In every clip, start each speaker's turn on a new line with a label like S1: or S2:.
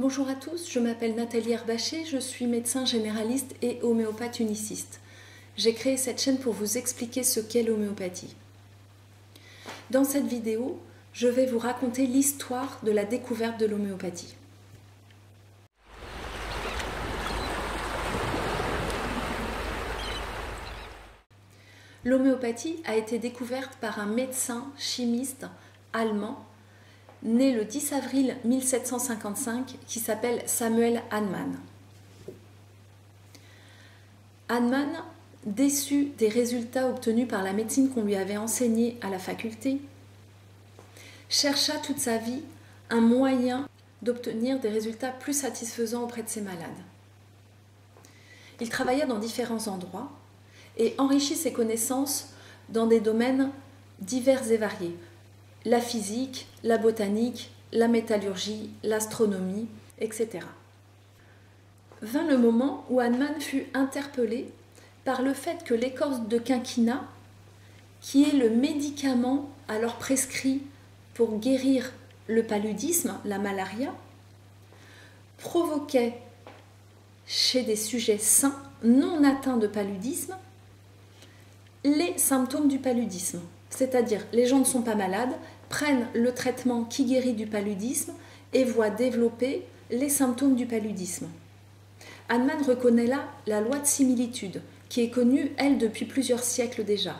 S1: Bonjour à tous, je m'appelle Nathalie Herbaché, je suis médecin généraliste et homéopathe uniciste. J'ai créé cette chaîne pour vous expliquer ce qu'est l'homéopathie. Dans cette vidéo, je vais vous raconter l'histoire de la découverte de l'homéopathie. L'homéopathie a été découverte par un médecin chimiste allemand né le 10 avril 1755 qui s'appelle Samuel Hahnemann. Hahnemann, déçu des résultats obtenus par la médecine qu'on lui avait enseignée à la faculté, chercha toute sa vie un moyen d'obtenir des résultats plus satisfaisants auprès de ses malades. Il travailla dans différents endroits et enrichit ses connaissances dans des domaines divers et variés. La physique, la botanique, la métallurgie, l'astronomie, etc. Vint le moment où Hahnemann fut interpellé par le fait que l'écorce de quinquina, qui est le médicament alors prescrit pour guérir le paludisme, la malaria, provoquait chez des sujets sains, non atteints de paludisme, les symptômes du paludisme. C'est-à-dire, les gens ne sont pas malades, prennent le traitement qui guérit du paludisme et voient développer les symptômes du paludisme. Hahnemann reconnaît là la loi de similitude, qui est connue, elle, depuis plusieurs siècles déjà.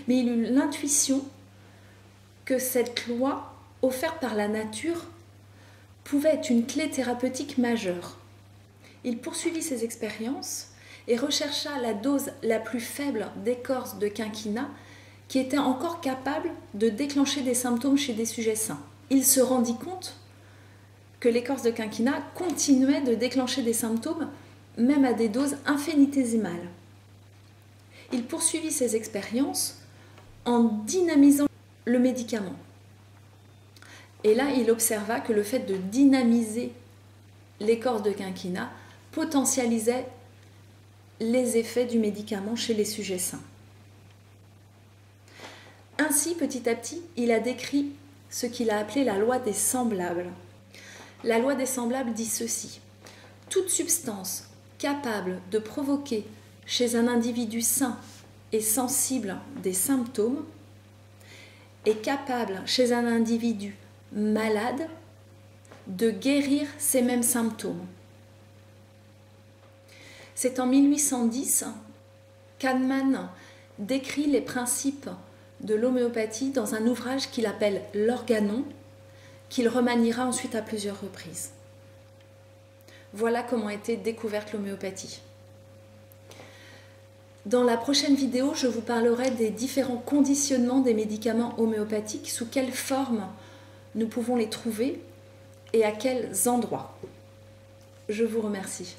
S1: Mais il eut l'intuition que cette loi, offerte par la nature, pouvait être une clé thérapeutique majeure. Il poursuivit ses expériences et rechercha la dose la plus faible d'écorce de quinquina qui était encore capable de déclencher des symptômes chez des sujets sains. Il se rendit compte que l'écorce de quinquina continuait de déclencher des symptômes même à des doses infinitésimales. Il poursuivit ses expériences en dynamisant le médicament. Et là, il observa que le fait de dynamiser l'écorce de quinquina potentialisait les effets du médicament chez les sujets sains. Ainsi, petit à petit, il a décrit ce qu'il a appelé la loi des semblables. La loi des semblables dit ceci: toute substance capable de provoquer chez un individu sain et sensible des symptômes est capable chez un individu malade de guérir ces mêmes symptômes. C'est en 1810 qu'Hahnemann décrit les principes de l'homéopathie dans un ouvrage qu'il appelle l'Organon, qu'il remaniera ensuite à plusieurs reprises. Voilà comment a été découverte l'homéopathie. Dans la prochaine vidéo, je vous parlerai des différents conditionnements des médicaments homéopathiques, sous quelle forme nous pouvons les trouver et à quels endroits. Je vous remercie.